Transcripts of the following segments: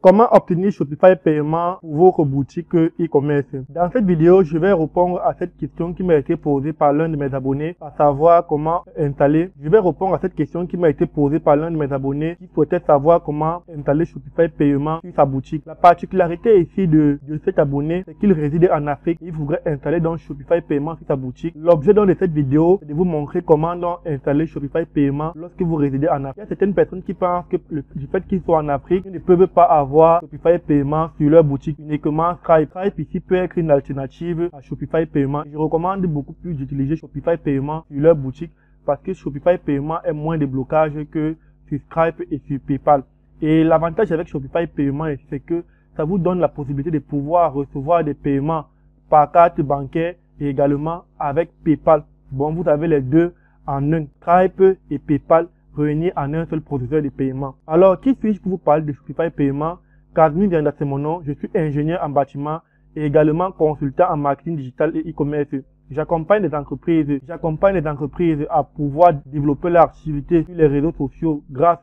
Comment obtenir Shopify paiement pour votre boutique e-commerce? Dans cette vidéo, je vais répondre à cette question qui m'a été posée par l'un de mes abonnés, à savoir comment installer. Je vais répondre à cette question qui m'a été posée par l'un de mes abonnés qui souhaitait savoir comment installer Shopify paiement sur sa boutique. La particularité ici de cet abonné, c'est qu'il réside en Afrique et il voudrait installer donc Shopify paiement sur sa boutique. L'objet de cette vidéo, c'est de vous montrer comment donc installer Shopify paiement lorsque vous résidez en Afrique. Il y a certaines personnes qui pensent que du fait qu'ils soient en Afrique, ils ne peuvent pas avoir Shopify paiement sur leur boutique, uniquement Stripe. Stripe ici peut être une alternative à Shopify paiement. Je recommande beaucoup plus d'utiliser Shopify paiement sur leur boutique parce que Shopify paiement est moins de blocage que sur Stripe et sur PayPal. Et l'avantage avec Shopify paiement, c'est que ça vous donne la possibilité de pouvoir recevoir des paiements par carte bancaire et également avec PayPal. Bon, vous avez les deux en un, Stripe et PayPal réunis en un seul processeur de paiement. Alors, qui suis-je pour vous parler de Shopify paiement? Casimir Vianda, c'est mon nom. Je suis ingénieur en bâtiment et également consultant en marketing digital et e-commerce. J'accompagne les entreprises à pouvoir développer leur activité sur les réseaux sociaux grâce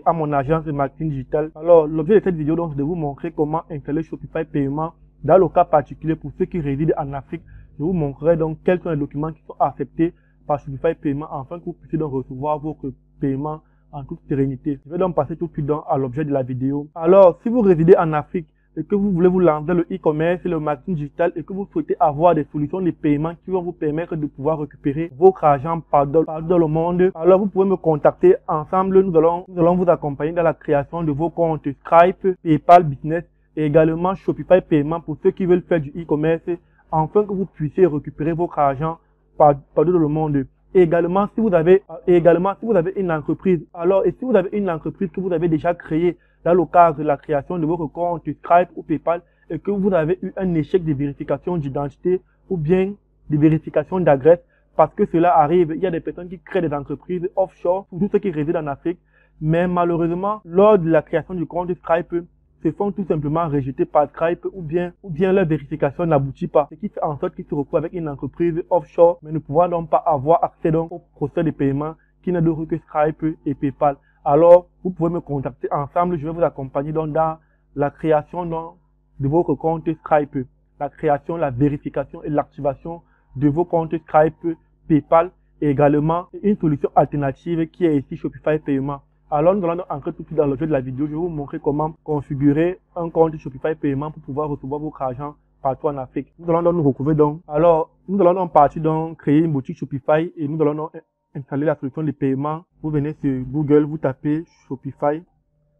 à mon agence de marketing digital. Alors, l'objet de cette vidéo, donc, c'est de vous montrer comment installer Shopify paiement. Dans le cas particulier, pour ceux qui résident en Afrique, je vous montrerai donc quels sont les documents qui sont acceptés par Shopify paiement afin que vous puissiez donc recevoir votre paiement en toute sérénité. Je vais donc passer tout de suite à l'objet de la vidéo. Alors, si vous résidez en Afrique et que vous voulez vous lancer dans le e-commerce et le marketing digital et que vous souhaitez avoir des solutions de paiement qui vont vous permettre de pouvoir récupérer votre argent partout dans le monde, alors vous pouvez me contacter. Ensemble, nous allons vous accompagner dans la création de vos comptes Stripe, PayPal Business et également Shopify paiement pour ceux qui veulent faire du e-commerce afin que vous puissiez récupérer votre argent partout dans le monde. Également, si vous avez une entreprise, et si vous avez une entreprise que vous avez déjà créée dans le cadre de la création de votre compte Stripe ou PayPal et que vous avez eu un échec de vérification d'identité ou bien de vérification d'adresse, parce que cela arrive, il y a des personnes qui créent des entreprises offshore, surtout ceux qui résident en Afrique, mais malheureusement, lors de la création du compte Stripe, se font tout simplement rejeter par Stripe ou bien leur vérification n'aboutit pas. Ce qui fait en sorte qu'ils se retrouvent avec une entreprise offshore, mais ne pouvant donc pas avoir accès donc au procès de paiement qui n'est d'autre que Stripe et PayPal. Alors, vous pouvez me contacter ensemble, je vais vous accompagner donc dans la création donc de votre compte Stripe, la création, la vérification et l'activation de vos comptes Stripe, PayPal et également une solution alternative qui est ici Shopify paiement. Alors, nous allons entrer tout de suite dans l'objet de la vidéo. Je vais vous montrer comment configurer un compte Shopify paiement pour pouvoir recevoir votre argent partout en Afrique. Nous allons donc nous retrouver nous allons donc partir créer une boutique Shopify et nous allons donc installer la solution de paiement. Vous venez sur Google, vous tapez Shopify.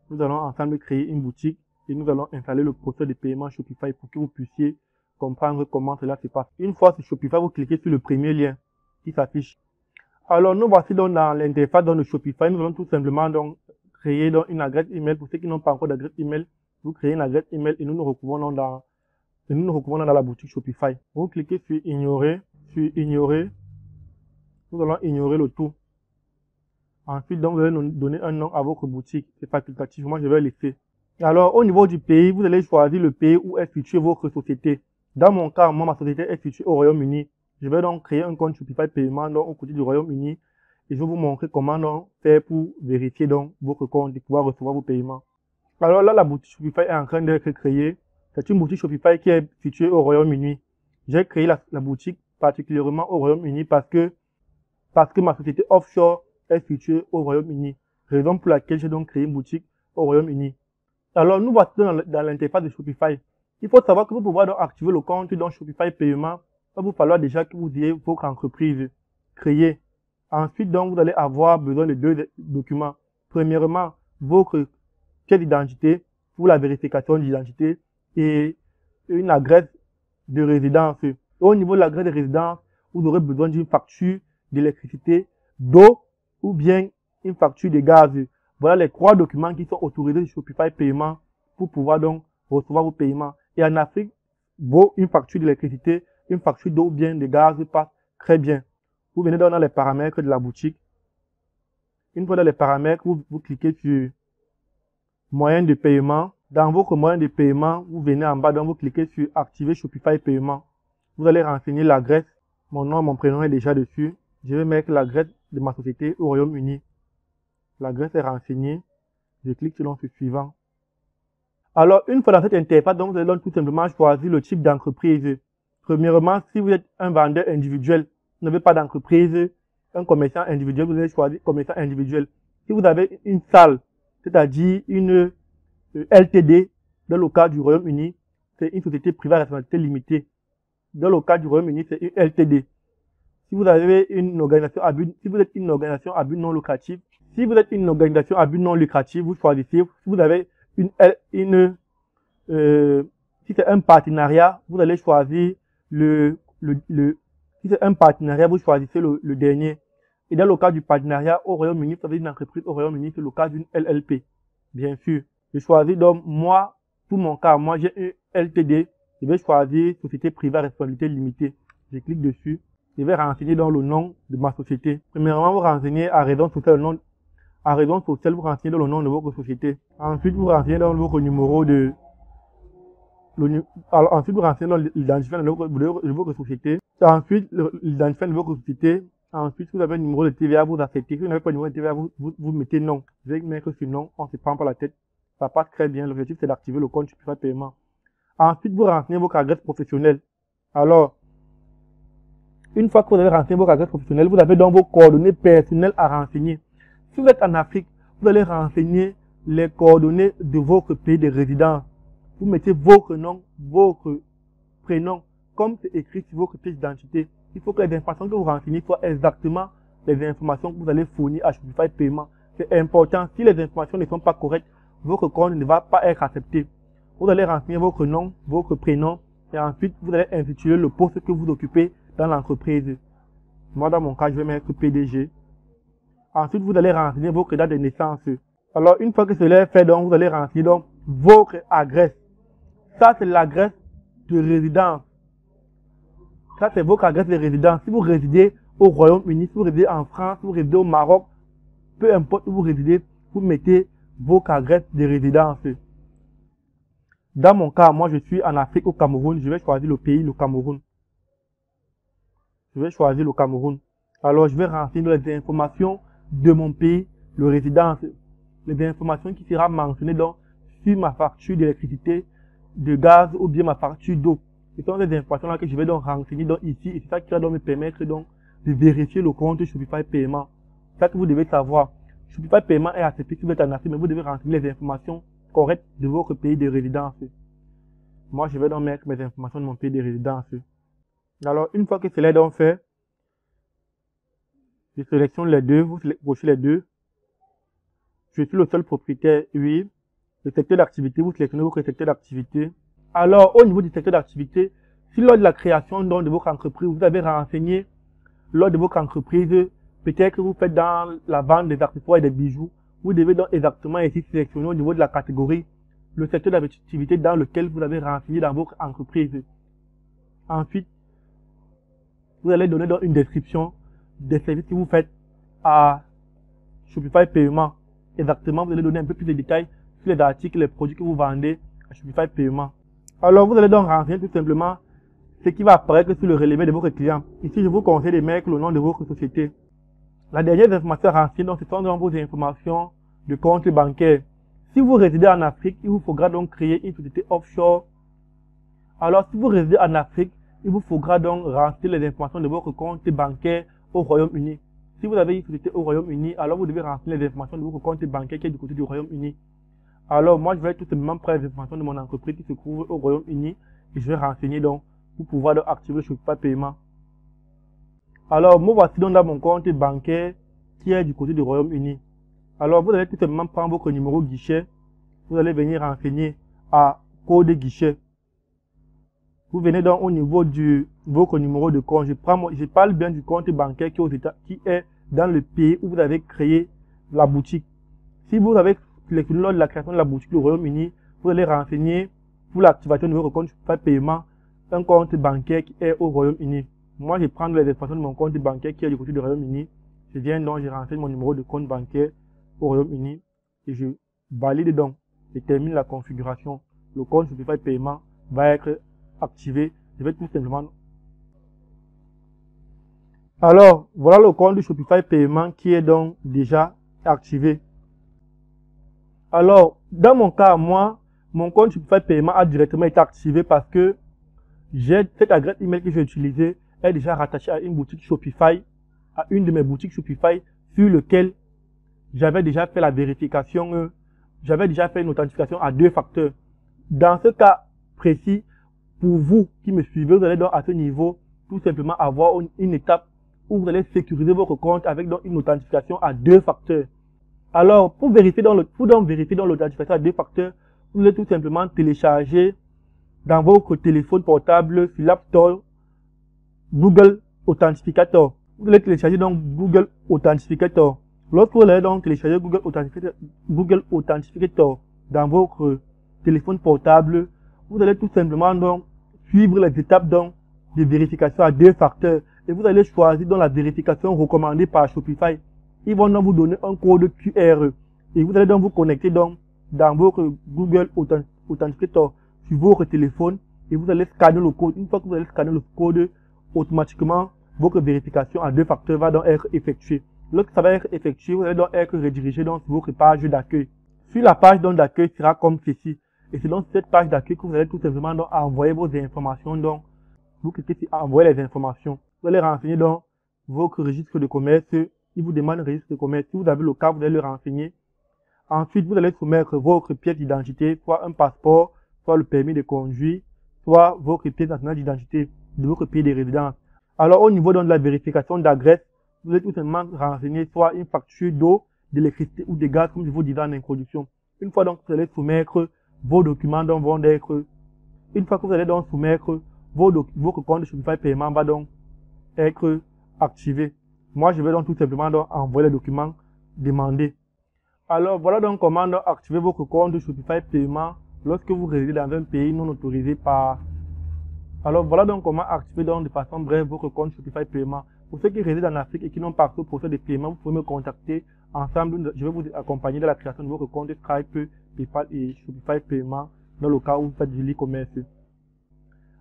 Nous allons ensemble créer une boutique et nous allons installer le processus de paiement Shopify pour que vous puissiez comprendre comment cela se passe. Une fois sur Shopify, vous cliquez sur le premier lien qui s'affiche. Alors, nous voici donc dans l'interface de Shopify. Nous allons tout simplement donc créer donc une adresse email. Pour ceux qui n'ont pas encore d'adresse email, vous créez une adresse email et nous nous retrouvons dans la boutique Shopify. Vous cliquez sur ignorer. Nous allons ignorer le tout. Ensuite, donc, vous allez nous donner un nom à votre boutique. C'est facultatif. Moi, je vais laisser. Alors, au niveau du pays, vous allez choisir le pays où est située votre société. Dans mon cas, moi, ma société est située au Royaume-Uni. Je vais donc créer un compte Shopify paiement donc au côté du Royaume-Uni et je vais vous montrer comment donc faire pour vérifier donc votre compte et pouvoir recevoir vos paiements. Alors là, la boutique Shopify est en train d'être créée. C'est une boutique Shopify qui est située au Royaume-Uni. J'ai créé la boutique particulièrement au Royaume-Uni parce que ma société offshore est située au Royaume-Uni. Raison pour laquelle j'ai donc créé une boutique au Royaume-Uni. Alors nous voici dans l'interface de Shopify. Il faut savoir que vous pouvez donc activer le compte dans Shopify paiement. Il va vous falloir déjà que vous ayez votre entreprise créée. Ensuite, donc, vous allez avoir besoin de deux documents. Premièrement, votre pièce d'identité pour la vérification d'identité et une adresse de résidence. Et au niveau de l'adresse de résidence, vous aurez besoin d'une facture d'électricité, d'eau ou bien une facture de gaz. Voilà les trois documents qui sont autorisés sur Shopify paiement pour pouvoir donc recevoir vos paiements. Et en Afrique, une facture d'électricité, une facture d'eau ou bien de gaz passe très bien. Vous venez dans les paramètres de la boutique. Une fois dans les paramètres, vous cliquez sur moyen de paiement. Dans votre moyen de paiement, vous venez en bas, donc vous cliquez sur activer Shopify paiement. Vous allez renseigner l'adresse. Mon nom, mon prénom est déjà dessus. Je vais mettre l'adresse de ma société au Royaume-Uni. L'adresse est renseignée. Je clique sur le suivant. Alors, une fois dans cette interface, donc, vous allez donc tout simplement choisir le type d'entreprise. Premièrement, si vous êtes un vendeur individuel, vous n'avez pas d'entreprise, un commerçant individuel, vous allez choisir commerçant individuel. Si vous avez une salle, c'est-à-dire une LTD, dans le cas du Royaume-Uni, c'est une société privée à responsabilité limitée. Dans le cas du Royaume-Uni, c'est une LTD. Si vous avez une organisation à but, si vous êtes une organisation à but non lucratif, si vous êtes une organisation à but non lucratif, vous choisissez, si vous avez si c'est un partenariat, vous allez choisir si c'est un partenariat, vous choisissez le dernier. Et dans le cas du partenariat au Royaume-Uni, vous avez une entreprise au Royaume-Uni, c'est le cas d'une LLP. Bien sûr. Je choisis donc, moi, pour mon cas, moi, j'ai une LTD. Je vais choisir Société privée à responsabilité limitée. Je clique dessus. Je vais renseigner dans le nom de ma société. Premièrement, vous renseignez à raison sociale le nom. À raison sociale, vous renseignez dans le nom de votre société. Ensuite, vous renseignez dans votre numéro de... ensuite, vous renseignez dans l'identifiant de votre société. Ensuite, l'identifiant de votre société. Ensuite, vous avez un numéro de TVA, vous acceptez. Si vous n'avez pas de numéro de TVA, vous mettez non. Vous allez mettre ce non, on ne se prend pas la tête. Ça passe très bien. L'objectif, c'est d'activer le compte Shopify Paiement. Ensuite, vous renseignez votre adresse professionnelle. Alors, une fois que vous avez renseigné votre adresse professionnelle, vous avez donc vos coordonnées personnelles à renseigner. Si vous êtes en Afrique, vous allez renseigner les coordonnées de votre pays de résidence. Vous mettez votre nom, votre prénom, comme c'est écrit sur votre pièce d'identité. Il faut que les informations que vous renseignez soient exactement les informations que vous allez fournir à Shopify Paiement. C'est important. Si les informations ne sont pas correctes, votre compte ne va pas être accepté. Vous allez renseigner votre nom, votre prénom, et ensuite vous allez intituler le poste que vous occupez dans l'entreprise. Moi, dans mon cas, je vais mettre PDG. Ensuite, vous allez renseigner votre date de naissance. Alors, une fois que cela est fait, donc, vous allez renseigner donc votre adresse. Ça, c'est l'adresse de résidence. Ça, c'est votre adresse de résidence. Si vous résidez au Royaume-Uni, si vous résidez en France, si vous résidez au Maroc, peu importe où vous résidez, vous mettez votre adresse de résidence. Dans mon cas, moi, je suis en Afrique, au Cameroun. Je vais choisir le pays, le Cameroun. Je vais choisir le Cameroun. Alors, je vais renseigner les informations de mon pays, le résidence. Les informations qui seront mentionnées donc sur ma facture d'électricité, de gaz ou bien ma facture d'eau. Ce sont les informations-là que je vais donc renseigner donc ici. Et c'est ça qui va donc me permettre donc de vérifier le compte Shopify Paiement. C'est ça que vous devez savoir. Shopify Paiement est accepté si vous êtes en Afrique, mais vous devez renseigner les informations correctes de votre pays de résidence. Moi, je vais donc mettre mes informations de mon pays de résidence. Alors, une fois que cela est donc fait, je sélectionne les deux, vous cochez les deux. Je suis le seul propriétaire, oui. Le secteur d'activité, vous sélectionnez votre secteur d'activité. Alors, au niveau du secteur d'activité, si lors de la création donc, de votre entreprise, vous avez renseigné, lors de votre entreprise, peut-être que vous faites dans la vente des accessoires et des bijoux, vous devez donc exactement ici sélectionner au niveau de la catégorie le secteur d'activité dans lequel vous avez renseigné dans votre entreprise. Ensuite, vous allez donner donc une description des services que vous faites à Shopify Paiement. Exactement, vous allez donner un peu plus de détails sur les articles, les produits que vous vendez à Shopify Paiement. Alors, vous allez donc renseigner tout simplement ce qui va apparaître sur le relevé de votre client. Ici, je vous conseille de mettre le nom de votre société. La dernière information à renseigner, donc, ce sont donc vos informations de compte bancaire. Si vous résidez en Afrique, il vous faudra donc créer une société offshore. Alors, si vous résidez en Afrique, il vous faudra donc renseigner les informations de votre compte bancaire au Royaume-Uni. Si vous avez une société au Royaume-Uni, alors vous devez renseigner les informations de votre compte bancaire qui est du côté du Royaume-Uni. Alors, moi, je vais tout simplement prendre les informations de mon entreprise qui se trouve au Royaume-Uni et je vais renseigner donc pour pouvoir donc activer le Shopify Paiement. Alors, moi, voici donc dans mon compte bancaire qui est du côté du Royaume-Uni. Alors, vous allez tout simplement prendre votre numéro guichet. Vous allez venir renseigner à code guichet. Vous venez donc au niveau de votre numéro de compte. Je parle bien du compte bancaire qui est dans le pays où vous avez créé la boutique. Si vous avez sélectionné lors de la création de la boutique au Royaume-Uni, vous allez renseigner pour l'activation de votre compte Shopify Paiement un compte bancaire qui est au Royaume-Uni. Moi, je prends les informations de mon compte bancaire qui est du côté du Royaume-Uni. Je viens donc, je renseigne mon numéro de compte bancaire au Royaume-Uni et je valide donc. Je termine la configuration. Le compte Shopify Paiement va être activé. Je vais tout simplement. Alors, voilà le compte du Shopify Paiement qui est donc déjà activé. Alors, dans mon cas, moi, mon compte Shopify Paiement a directement été activé parce que cette adresse email que j'ai utilisée est déjà rattachée à une boutique Shopify, à une de mes boutiques Shopify sur lequel j'avais déjà fait la vérification, j'avais déjà fait une authentification à 2 facteurs. Dans ce cas précis, pour vous qui me suivez, vous allez donc à ce niveau tout simplement avoir une étape où vous allez sécuriser votre compte avec donc une authentification à 2 facteurs. Alors, pour vérifier dans l'authentification à 2 facteurs, vous allez tout simplement télécharger dans votre téléphone portable sur l'App Store Google Authentificator. Vous allez télécharger donc Google Authentificator. Lorsque vous allez donc télécharger Google Authentificator dans votre téléphone portable, vous allez tout simplement donc suivre les étapes donc de vérification à 2 facteurs et vous allez choisir donc la vérification recommandée par Shopify. Ils vont donc vous donner un code QR et vous allez donc vous connecter donc dans votre Google Authentificator sur votre téléphone et vous allez scanner le code. Une fois que vous allez scanner le code, automatiquement votre vérification à 2 facteurs va donc être effectuée. Lorsque ça va être effectué, vous allez donc être redirigé donc sur votre page d'accueil. Sur la page donc d'accueil sera comme ceci. Et c'est donc cette page d'accueil que vous allez tout simplement donc envoyer vos informations. Donc, vous cliquez sur envoyer les informations. Vous allez renseigner donc votre registre de commerce. Il vous demande le registre de commerce. Si vous avez le cas, vous allez le renseigner. Ensuite, vous allez soumettre votre pièce d'identité, soit un passeport, soit le permis de conduire, soit votre pièce nationale d'identité de votre pays de résidence. Alors, au niveau donc de la vérification d'adresse, vous allez tout simplement renseigner soit une facture d'eau, d'électricité ou de gaz, comme je vous disais en introduction. Une fois donc vous allez soumettre vos documents donc vont être, une fois que vous allez donc soumettre votre compte de Shopify Paiement va donc être activé. Moi, je vais donc tout simplement donc envoyer les documents demandés. Alors, voilà donc comment donc activer votre compte de Shopify Paiement lorsque vous résidez dans un pays non autorisé par. Alors, voilà donc comment activer donc de façon brève votre compte Shopify Paiement. Pour ceux qui résident en Afrique et qui n'ont pas ce procès de paiement, vous pouvez me contacter. Ensemble, je vais vous accompagner dans la création de votre compte Stripe, PayPal et Shopify Paiement dans le cas où vous faites du e-commerce.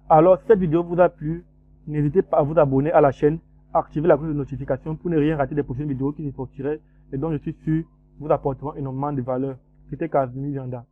Alors, si cette vidéo vous a plu, n'hésitez pas à vous abonner à la chaîne, activer la cloche de notification pour ne rien rater des prochaines vidéos qui sortiraient et dont je suis sûr vous apporteront énormément de valeur. C'était Kazumi Vianda.